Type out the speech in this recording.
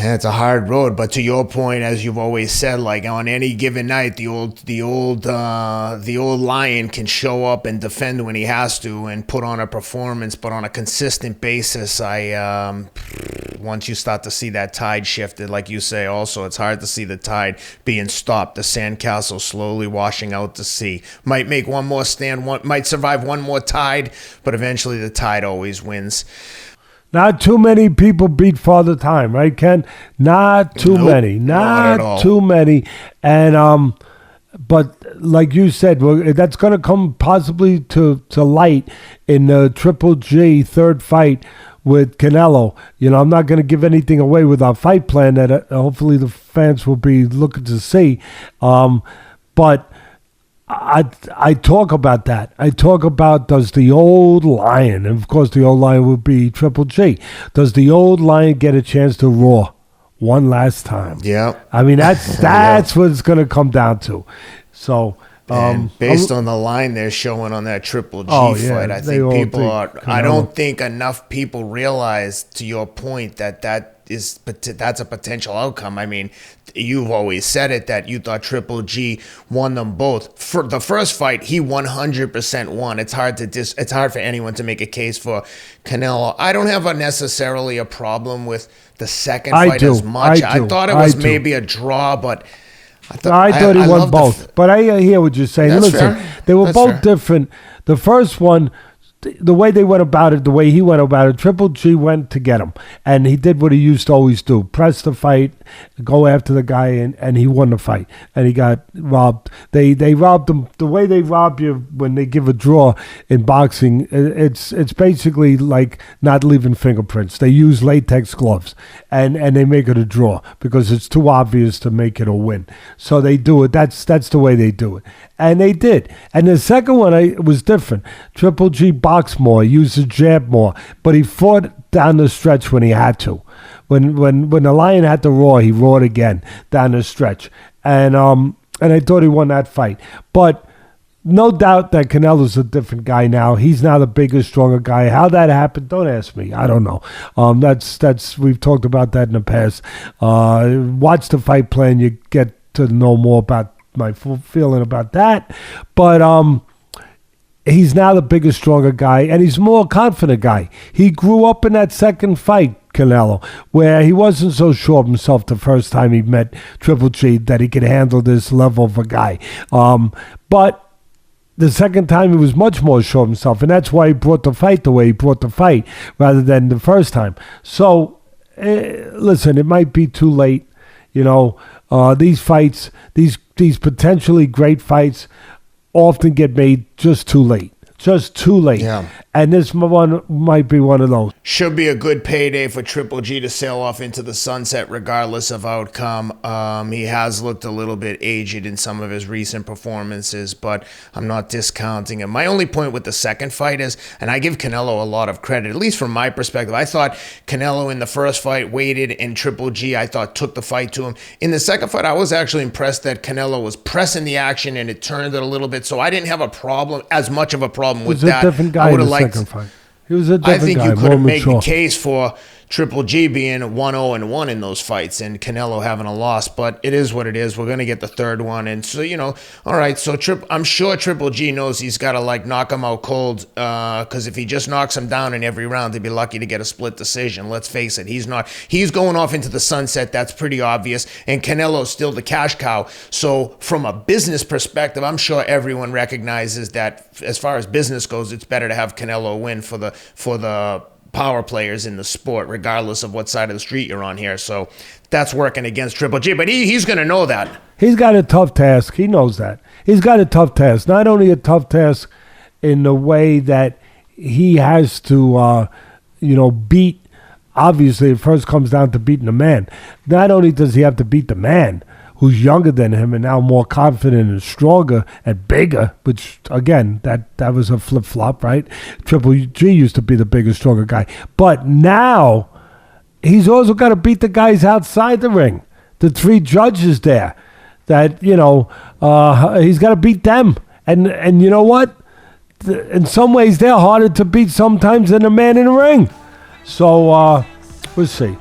It's a hard road, but to your point, as you've always said, like on any given night, the old lion can show up and defend when he has to and put on a performance. But on a consistent basis, once you start to see that tide shifted, like you say, also it's hard to see the tide being stopped. The sandcastle slowly washing out to sea. Might make one more stand, might survive one more tide, but eventually the tide always wins. Not too many people beat Father Time, right, Ken? Not too many. Not too many. And but like you said, that's going to come possibly to light in the Triple G third fight with Canelo. I'm not going to give anything away with our fight plan that hopefully the fans will be looking to see. But I talk about that. I talk about, does the old lion, and of course the old lion would be Triple G, does the old lion get a chance to roar one last time? Yeah. I mean, that's what it's going to come down to. So, based on the line they're showing on that Triple G fight, I think people are. I don't think enough people realize, to your point, that's a potential outcome. I mean, you've always said it that you thought Triple G won them both. For the first fight, he 100% won. It's hard for anyone to make a case for Canelo. I don't have necessarily a problem with the second fight as much. I thought it was maybe a draw, but I thought he won both. But I hear what you're saying. Listen, they were both different. The first one, the way they went about it, the way he went about it, Triple G went to get him. And he did what he used to always do. Press the fight, go after the guy, and he won the fight. And he got robbed. They robbed him. The way they rob you when they give a draw in boxing, it's basically like not leaving fingerprints. They use latex gloves, and they make it a draw because it's too obvious to make it a win. So they do it. That's the way they do it. And they did. And the second one was different. Triple G boxed more, used the jab more, but he fought down the stretch when he had to. When the lion had to roar, he roared again down the stretch. And I thought he won that fight. But no doubt that Canelo's a different guy now. He's now the bigger, stronger guy. How that happened, don't ask me. I don't know. That's we've talked about that in the past. Watch the fight plan. You get to know more about my full feeling about that. But he's now the bigger, stronger guy, and he's a more confident guy. He grew up in that second fight, Canelo, where he wasn't so sure of himself the first time he met Triple G that he could handle this level of a guy. But the second time he was much more sure of himself, and that's why he brought the fight the way he brought the fight rather than the first time. So, listen, it might be too late. These fights, these potentially great fights often get made just too late. Just too late. Yeah. And this one might be one of those. Should be a good payday for Triple G to sail off into the sunset regardless of outcome. He has looked a little bit aged in some of his recent performances, but I'm not discounting him. My only point with the second fight is, and I give Canelo a lot of credit, at least from my perspective, I thought Canelo in the first fight waited, and Triple G, I thought, took the fight to him. In the second fight, I was actually impressed that Canelo was pressing the action and it turned it a little bit, so I didn't have as much of a problem with that. He was a different guy in the second fight. He was a different guy. I think you could have made the case for Triple G being 1-0-1 in those fights and Canelo having a loss, but it is what it is. We're going to get the third one. And so, all right, so I'm sure Triple G knows he's got to knock him out cold because if he just knocks him down in every round, he'd be lucky to get a split decision. Let's face it, he's not. He's going off into the sunset. That's pretty obvious. And Canelo's still the cash cow. So from a business perspective, I'm sure everyone recognizes that as far as business goes, it's better to have Canelo win for the power players in the sport, regardless of what side of the street you're on here. So that's working against Triple G, but he's going to know that. He's got a tough task. He knows that. He's got a tough task. Not only a tough task in the way that he has to, beat. Obviously, it first comes down to beating the man. Not only does he have to beat the man, who's younger than him and now more confident and stronger and bigger, which, again, that was a flip-flop, right? Triple G used to be the bigger, stronger guy. But now he's also got to beat the guys outside the ring, the three judges there, that, he's got to beat them. And you know what? In some ways, they're harder to beat sometimes than the man in the ring. So we'll see.